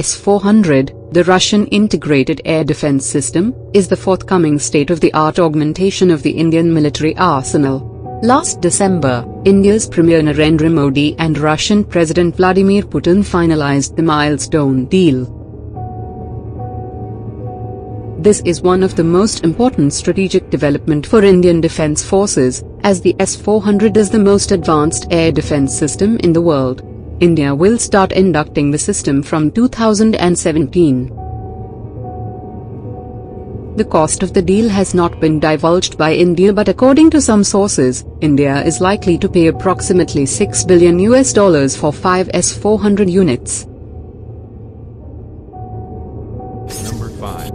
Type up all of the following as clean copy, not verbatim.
S-400, the Russian integrated air defense system, is the forthcoming state-of-the-art augmentation of the Indian military arsenal. Last December, India's Premier Narendra Modi and Russian President Vladimir Putin finalized the milestone deal. This is one of the most important strategic development for Indian defense forces, as the S-400 is the most advanced air defense system in the world. India will start inducting the system from 2017. The cost of the deal has not been divulged by India, but according to some sources, India is likely to pay approximately $6 billion for 5 S-400 units. Number 5.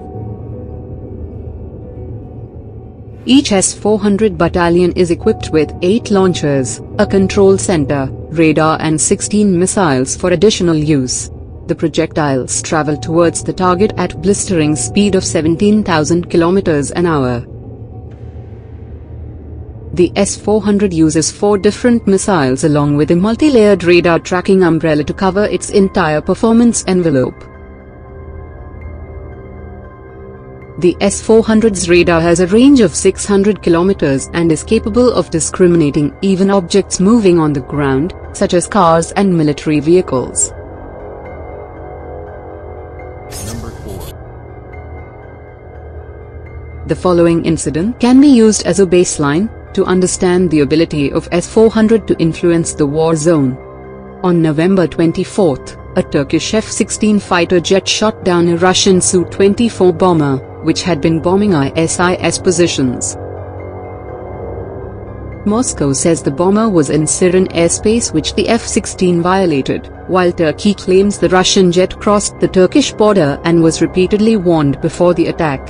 Each S-400 battalion is equipped with 8 launchers, a control center, radar and 16 missiles for additional use. The projectiles travel towards the target at blistering speed of 17,000 km an hour. The S-400 uses 4 different missiles along with a multi-layered radar tracking umbrella to cover its entire performance envelope. The S-400's radar has a range of 600 km and is capable of discriminating even objects moving on the ground, such as cars and military vehicles. Number 4. The following incident can be used as a baseline to understand the ability of S-400 to influence the war zone. On November 24, a Turkish F-16 fighter jet shot down a Russian Su-24 bomber, which had been bombing ISIS positions. Moscow says the bomber was in Syrian airspace, which the F-16 violated, while Turkey claims the Russian jet crossed the Turkish border and was repeatedly warned before the attack.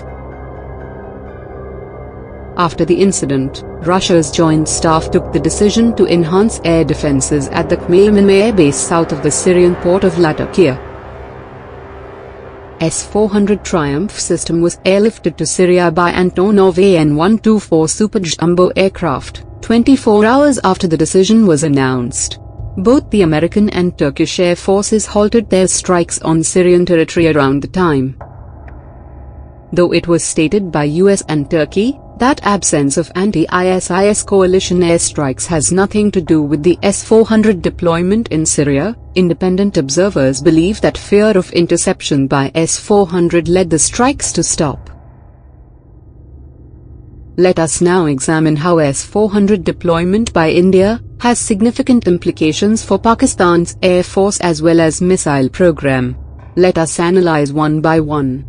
After the incident, Russia's joint staff took the decision to enhance air defenses at the Checkmates air base south of the Syrian port of Latakia. S-400 Triumph system was airlifted to Syria by Antonov An-124 Super Jumbo aircraft, 24 hours after the decision was announced. Both the American and Turkish air forces halted their strikes on Syrian territory around the time. Though it was stated by US and Turkey that absence of anti-ISIS coalition airstrikes has nothing to do with the S-400 deployment in Syria, independent observers believe that fear of interception by S-400 led the strikes to stop. Let us now examine how S-400 deployment by India has significant implications for Pakistan's air force as well as missile program. Let us analyze one by one.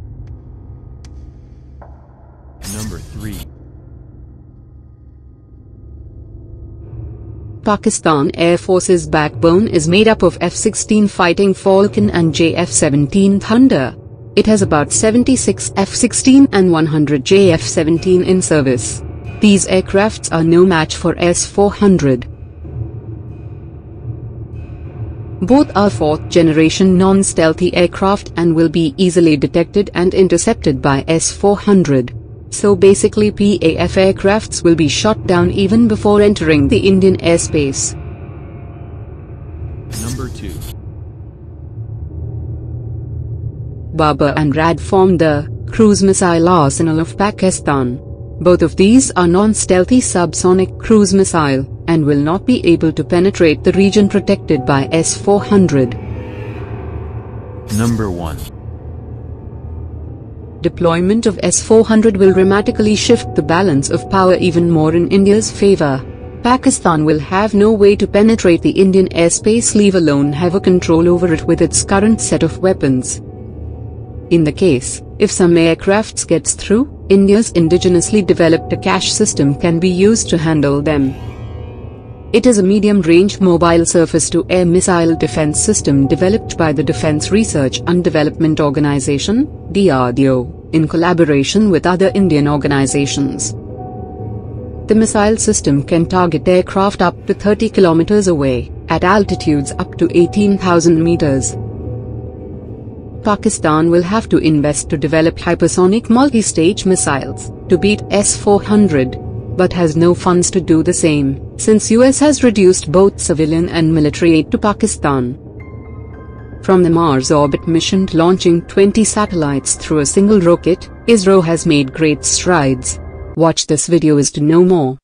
Number 3. Pakistan Air Force's backbone is made up of F-16 Fighting Falcon and JF-17 Thunder. It has about 76 F-16 and 100 JF-17 in service. These aircrafts are no match for S-400. Both are 4th-generation non-stealthy aircraft and will be easily detected and intercepted by S-400. So basically PAF aircrafts will be shot down even before entering the Indian airspace. Number 2. Babur and Rad form the cruise missile arsenal of Pakistan. Both of these are non-stealthy subsonic cruise missile, and will not be able to penetrate the region protected by S-400. Number 1. Deployment of S-400 will dramatically shift the balance of power even more in India's favor. Pakistan will have no way to penetrate the Indian airspace, leave alone have a control over it with its current set of weapons. In the case, if some aircrafts gets through, India's indigenously developed Akash system can be used to handle them. It is a medium-range mobile surface-to-air missile defense system developed by the Defense Research and Development Organization, DRDO, in collaboration with other Indian organizations. The missile system can target aircraft up to 30 kilometers away, at altitudes up to 18,000 meters. Pakistan will have to invest to develop hypersonic multi-stage missiles to beat S-400. But has no funds to do the same, since US has reduced both civilian and military aid to Pakistan. From the Mars orbit mission to launching 20 satellites through a single rocket, ISRO has made great strides. Watch this video to know more.